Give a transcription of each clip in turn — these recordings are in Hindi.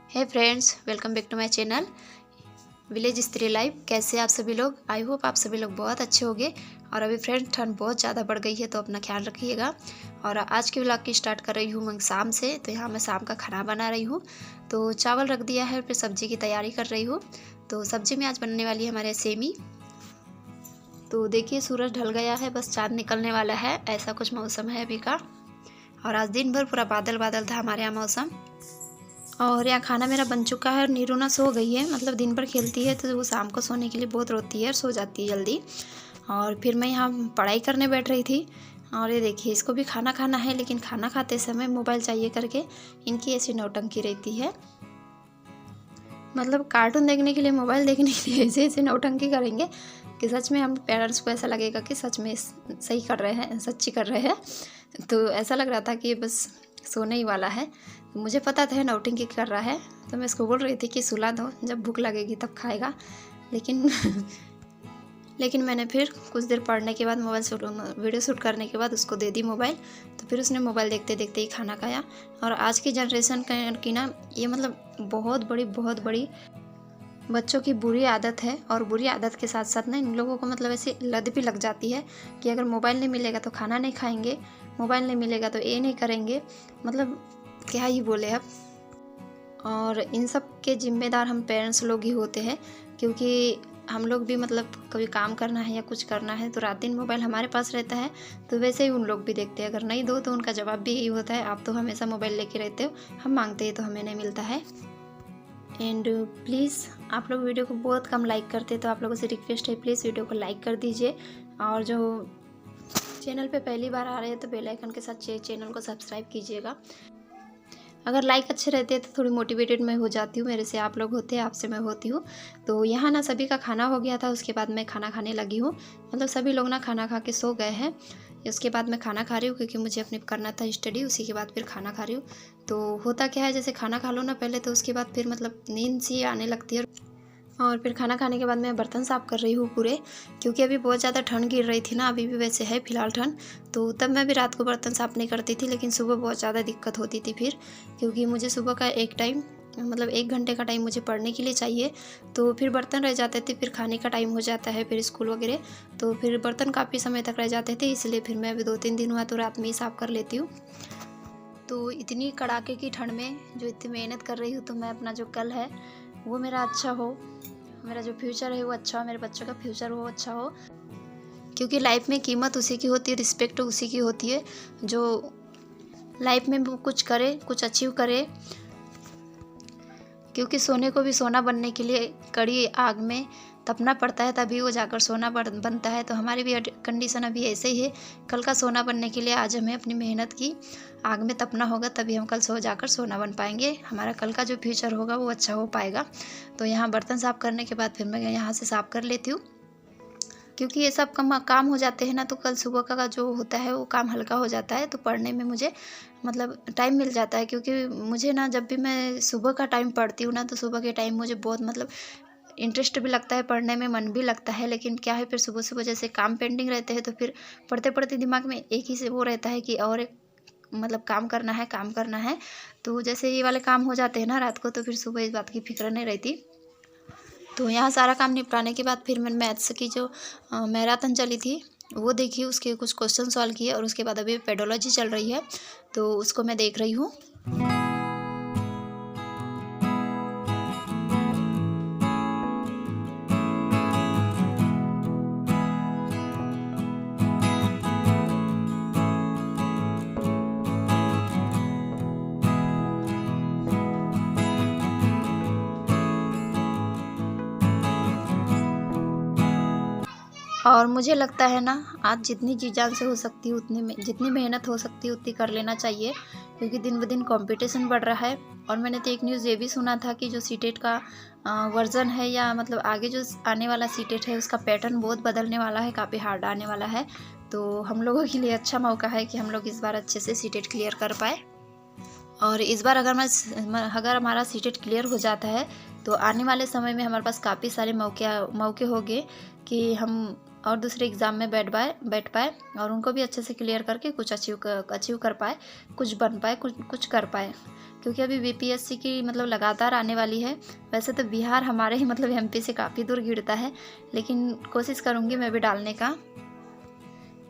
Hey friends, welcome back to my channel village Stree life. कैसे आप सभी लोग? आई होप आप सभी लोग बहुत अच्छे होंगे। और अभी फ्रेंड्स ठंड बहुत ज़्यादा बढ़ गई है, तो अपना ख्याल रखिएगा। और आज के व्लॉग की स्टार्ट कर रही हूँ मैं शाम से। तो यहाँ मैं शाम का खाना बना रही हूँ। तो चावल रख दिया है, फिर सब्जी की तैयारी कर रही हूँ। तो सब्जी में आज बनने वाली है हमारे सेमी। तो देखिए सूरज ढल गया है, बस चाँद निकलने वाला है, ऐसा कुछ मौसम है अभी का। और आज दिन भर पूरा बादल बादल था हमारे यहाँ मौसम। और यहाँ खाना मेरा बन चुका है और नीरू ना सो गई है। मतलब दिन भर खेलती है तो वो शाम को सोने के लिए बहुत रोती है और सो जाती है जल्दी। और फिर मैं यहाँ पढ़ाई करने बैठ रही थी। और ये देखिए इसको भी खाना खाना है, लेकिन खाना खाते समय मोबाइल चाहिए करके इनकी ऐसी नौटंकी रहती है। मतलब कार्टून देखने के लिए, मोबाइल देखने के लिए ऐसे ऐसे नौटंकी करेंगे कि सच में हम पेरेंट्स को ऐसा लगेगा कि सच में सही कर रहे हैं, सच्ची कर रहे हैं। तो ऐसा लग रहा था कि बस सोने ही वाला है। तो मुझे पता था नौटंकी कर रहा है, तो मैं इसको बोल रही थी कि सुला दो, जब भूख लगेगी तब खाएगा। लेकिन लेकिन मैंने फिर कुछ देर पढ़ने के बाद वीडियो शूट करने के बाद उसको दे दी मोबाइल। तो फिर उसने मोबाइल देखते देखते ही खाना खाया। और आज की जनरेशन की ना ये मतलब बहुत बड़ी बच्चों की बुरी आदत है। और बुरी आदत के साथ साथ ना इन लोगों को मतलब ऐसे लत भी लग जाती है कि अगर मोबाइल नहीं मिलेगा तो खाना नहीं खाएंगे, मोबाइल नहीं मिलेगा तो ये नहीं करेंगे। मतलब क्या ही बोले अब। और इन सब के जिम्मेदार हम पेरेंट्स लोग ही होते हैं, क्योंकि हम लोग भी मतलब कभी काम करना है या कुछ करना है तो रात दिन मोबाइल हमारे पास रहता है। तो वैसे ही उन लोग भी देखते हैं, अगर नहीं दो तो उनका जवाब भी यही होता है, आप तो हमेशा मोबाइल लेके रहते हो, हम मांगते हैं तो हमें नहीं मिलता है। एंड प्लीज़ आप लोग वीडियो को बहुत कम लाइक करते हैं, तो आप लोगों से रिक्वेस्ट है प्लीज़ वीडियो को लाइक कर दीजिए। और जो चैनल पे पहली बार आ रहे हैं तो बेल आइकन के साथ चैनल को सब्सक्राइब कीजिएगा। अगर लाइक अच्छे रहते हैं तो थोड़ी मोटिवेटेड मैं हो जाती हूँ। मेरे से आप लोग होते हैं, आपसे मैं होती हूँ। तो यहाँ ना सभी का खाना हो गया था, उसके बाद मैं खाना खाने लगी हूँ। मतलब सभी लोग ना खाना खा के सो गए हैं। उसके बाद मैं खाना खा रही हूँ, क्योंकि मुझे अपने करना था स्टडी, उसी के बाद फिर खाना खा रही हूँ। तो होता क्या है, जैसे खाना खा लो ना पहले, तो उसके बाद फिर मतलब नींद सी आने लगती है। और फिर खाना खाने के बाद मैं बर्तन साफ़ कर रही हूँ पूरे, क्योंकि अभी बहुत ज़्यादा ठंड गिर रही थी ना, अभी भी वैसे है फ़िलहाल ठंड। तो तब मैं भी रात को बर्तन साफ़ नहीं करती थी, लेकिन सुबह बहुत ज़्यादा दिक्कत होती थी फिर, क्योंकि मुझे सुबह का एक टाइम मतलब 1 घंटे का टाइम मुझे पढ़ने के लिए चाहिए। तो फिर बर्तन रह जाते थे, फिर खाने का टाइम हो जाता है, फिर स्कूल वगैरह, तो फिर बर्तन काफ़ी समय तक रह जाते थे। इसलिए फिर मैं अभी 2-3 दिन हुआ तो रात में ही साफ़ कर लेती हूँ। तो इतनी कड़ाके की ठंड में जो इतनी मेहनत कर रही हूँ, तो मैं अपना जो कल है वो मेरा अच्छा हो, मेरा जो फ्यूचर है वो अच्छा हो, मेरे बच्चों का फ्यूचर वो अच्छा हो। क्योंकि लाइफ में कीमत उसी की होती है, रिस्पेक्ट उसी की होती है जो लाइफ में वो कुछ करे, कुछ अचीव करे। क्योंकि सोने को भी सोना बनने के लिए कड़ी आग में तपना पड़ता है, तभी वो जाकर सोना बनता है। तो हमारी भी कंडीशन अभी ऐसे ही है। कल का सोना बनने के लिए आज हमें अपनी मेहनत की आग में तपना होगा, तभी हम कल जाकर सोना बन पाएंगे। हमारा कल का जो फ्यूचर होगा वो अच्छा हो पाएगा। तो यहाँ बर्तन साफ़ करने के बाद फिर मैं यहाँ से साफ़ कर लेती हूँ, क्योंकि ये सब काम हो जाते हैं ना, तो कल सुबह का जो होता है वो काम हल्का हो जाता है। तो पढ़ने में मुझे मतलब टाइम मिल जाता है, क्योंकि मुझे ना जब भी मैं सुबह का टाइम पढ़ती हूँ ना, तो सुबह के टाइम मुझे बहुत मतलब इंटरेस्ट भी लगता है, पढ़ने में मन भी लगता है। लेकिन क्या है, फिर सुबह सुबह जैसे काम पेंडिंग रहते हैं, तो फिर पढ़ते पढ़ते दिमाग में एक ही से वो रहता है कि और एक मतलब काम करना है, काम करना है। तो जैसे ये वाले काम हो जाते हैं ना रात को, तो फिर सुबह इस बात की फिक्र नहीं रहती। तो यहाँ सारा काम निपटाने के बाद फिर मैंने मैथ्स की जो मैराथन चली थी वो देखी, उसके कुछ क्वेश्चन सॉल्व किए। और उसके बाद अभी पेडोलॉजी चल रही है, तो उसको मैं देख रही हूँ। और मुझे लगता है ना, आज जितनी जी जान से हो सकती है जितनी मेहनत हो सकती है उतनी कर लेना चाहिए, क्योंकि दिन ब दिन कंपटीशन बढ़ रहा है। और मैंने तो एक न्यूज़ ये भी सुना था कि जो सीटेट का वर्ज़न है, या मतलब आगे जो आने वाला सीटेट है, उसका पैटर्न बहुत बदलने वाला है, काफ़ी हार्ड आने वाला है। तो हम लोगों के लिए अच्छा मौका है कि हम लोग इस बार अच्छे से सीटेट क्लियर कर पाए। और इस बार अगर हमारा सीटेट क्लियर हो जाता है, तो आने वाले समय में हमारे पास काफ़ी सारे मौके होंगे कि हम और दूसरे एग्ज़ाम में बैठ पाए और उनको भी अच्छे से क्लियर करके कुछ अचीव कर पाए, कुछ बन पाए, कुछ कर पाए। क्योंकि अभी बीपीएससी की मतलब लगातार आने वाली है। वैसे तो बिहार हमारे ही मतलब एमपी से काफ़ी दूर गिरता है, लेकिन कोशिश करूँगी मैं भी डालने का।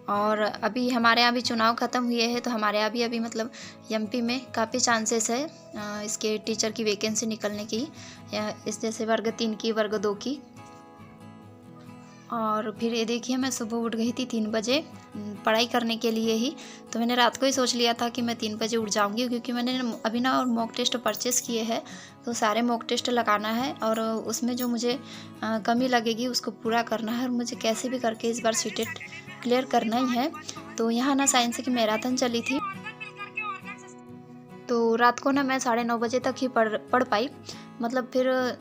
और अभी हमारे यहाँ भी चुनाव ख़त्म हुए हैं, तो हमारे यहाँ भी अभी मतलब एमपी में काफ़ी चांसेस है इसके टीचर की वैकेंसी निकलने की, या इस जैसे वर्ग 3 की, वर्ग 2 की। और फिर ये देखिए, मैं सुबह उठ गई थी 3 बजे पढ़ाई करने के लिए ही। तो मैंने रात को ही सोच लिया था कि मैं 3 बजे उठ जाऊंगी, क्योंकि मैंने अभी ना मॉक टेस्ट परचेज़ किए हैं, तो सारे मॉक टेस्ट लगाना है और उसमें जो मुझे कमी लगेगी उसको पूरा करना है, और मुझे कैसे भी करके इस बार सीटेट क्लियर करना ही है। तो यहाँ ना साइंस की मैराथन चली थी, तो रात को ना मैं 9:30 बजे तक ही पढ़ पाई। मतलब फिर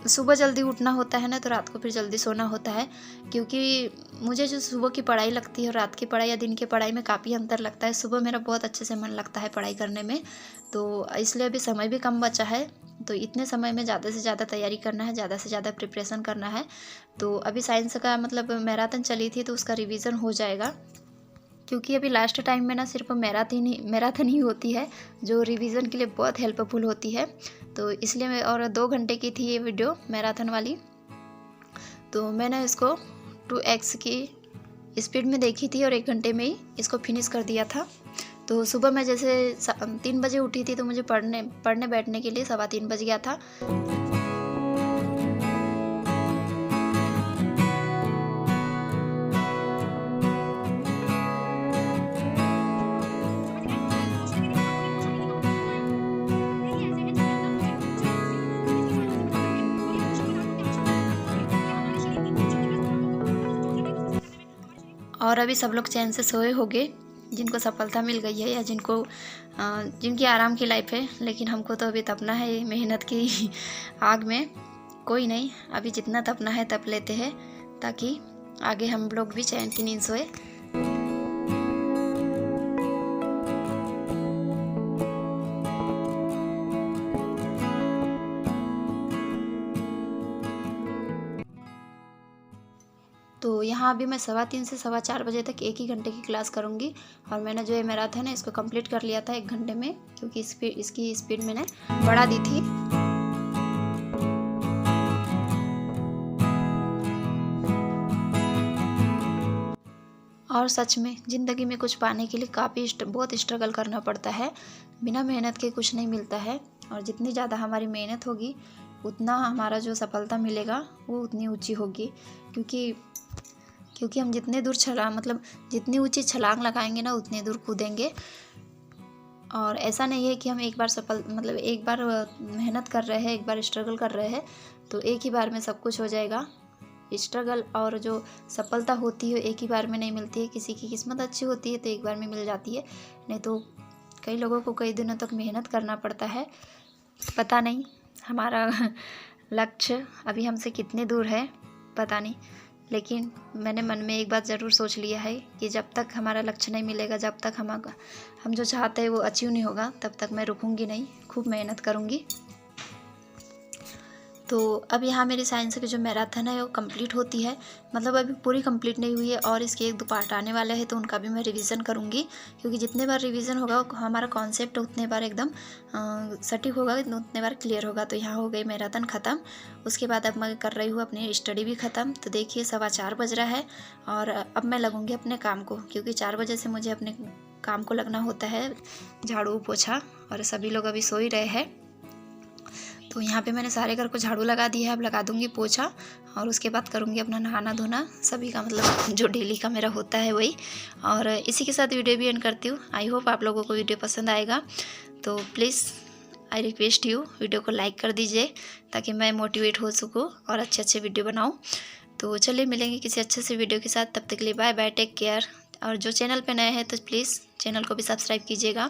सुबह जल्दी उठना होता है ना, तो रात को फिर जल्दी सोना होता है, क्योंकि मुझे जो सुबह की पढ़ाई लगती है और रात की पढ़ाई या दिन की पढ़ाई में काफ़ी अंतर लगता है। सुबह मेरा बहुत अच्छे से मन लगता है पढ़ाई करने में, तो इसलिए अभी समय भी कम बचा है, तो इतने समय में ज़्यादा से ज़्यादा तैयारी करना है, ज़्यादा से ज़्यादा प्रिपरेशन करना है। तो अभी साइंस का मतलब मैराथन चली थी, तो उसका रिवीजन हो जाएगा, क्योंकि अभी लास्ट टाइम में ना सिर्फ मैराथन ही होती है, जो रिवीजन के लिए बहुत हेल्पफुल होती है। तो इसलिए मैं, और 2 घंटे की थी ये वीडियो मैराथन वाली, तो मैंने इसको 2x की स्पीड में देखी थी और 1 घंटे में ही इसको फिनिश कर दिया था। तो सुबह मैं जैसे 3 बजे उठी थी, तो मुझे पढ़ने बैठने के लिए 3:15 बज गया था। और अभी सब लोग चैन से सोए होंगे, जिनको सफलता मिल गई है या जिनकी आराम की लाइफ है, लेकिन हमको तो अभी तपना है मेहनत की आग में। कोई नहीं, अभी जितना तपना है तप लेते हैं, ताकि आगे हम लोग भी चैन की नींद सोए। तो यहाँ अभी मैं 3:15 से 4:15 बजे तक 1 ही घंटे की क्लास करूँगी, और मैंने जो ये मैराथन है इसको कंप्लीट कर लिया था 1 घंटे में, क्योंकि इसकी स्पीड मैंने बढ़ा दी थी। और सच में ज़िंदगी में कुछ पाने के लिए बहुत स्ट्रगल करना पड़ता है, बिना मेहनत के कुछ नहीं मिलता है। और जितनी ज़्यादा हमारी मेहनत होगी, उतना हमारा जो सफलता मिलेगा वो उतनी ऊँची होगी, क्योंकि हम जितने दूर जितनी ऊंची छलांग लगाएंगे ना, उतने दूर कूदेंगे। और ऐसा नहीं है कि हम एक बार मेहनत कर रहे हैं, एक बार स्ट्रगल कर रहे हैं तो एक ही बार में सब कुछ हो जाएगा। स्ट्रगल और जो सफलता होती है एक ही बार में नहीं मिलती है। किसी की किस्मत अच्छी होती है तो एक बार में मिल जाती है, नहीं तो कई लोगों को कई दिनों तक मेहनत करना पड़ता है। पता नहीं हमारा लक्ष्य अभी हमसे कितने दूर है, पता नहीं, लेकिन मैंने मन में एक बात ज़रूर सोच लिया है कि जब तक हमारा लक्ष्य नहीं मिलेगा, जब तक हम जो चाहते हैं वो अचीव नहीं होगा, तब तक मैं रुकूंगी नहीं, खूब मेहनत करूंगी। तो अब यहाँ मेरी साइंस की जो मैराथन है वो कंप्लीट होती है, मतलब अभी पूरी कंप्लीट नहीं हुई है, और इसके 1-2 पार्ट आने वाले हैं, तो उनका भी मैं रिवीजन करूँगी, क्योंकि जितने बार रिवीजन होगा हमारा कॉन्सेप्ट उतने बार एकदम सटीक होगा, उतने बार क्लियर होगा। तो यहाँ हो गई मैराथन ख़त्म। उसके बाद अब मैं कर रही हूँ अपनी स्टडी भी ख़त्म। तो देखिए 4:15 बज रहा है, और अब मैं लगूँगी अपने काम को, क्योंकि 4 बजे से मुझे अपने काम को लगना होता है, झाड़ू पोछा, और सभी लोग अभी सो ही रहे हैं। तो यहाँ पे मैंने सारे घर को झाड़ू लगा दिया है, अब लगा दूँगी पोछा, और उसके बाद करूँगी अपना नहाना धोना, सभी का मतलब जो डेली का मेरा होता है वही। और इसी के साथ वीडियो भी एंड करती हूँ। आई होप आप लोगों को वीडियो पसंद आएगा, तो please I request you video को लाइक कर दीजिए, ताकि मैं मोटिवेट हो सकूँ और अच्छे वीडियो बनाऊँ। तो चलिए मिलेंगे किसी अच्छे से वीडियो के साथ, तब तक के लिए बाय बाय, टेक केयर। और जो चैनल पर नए हैं तो प्लीज़ चैनल को भी सब्सक्राइब कीजिएगा।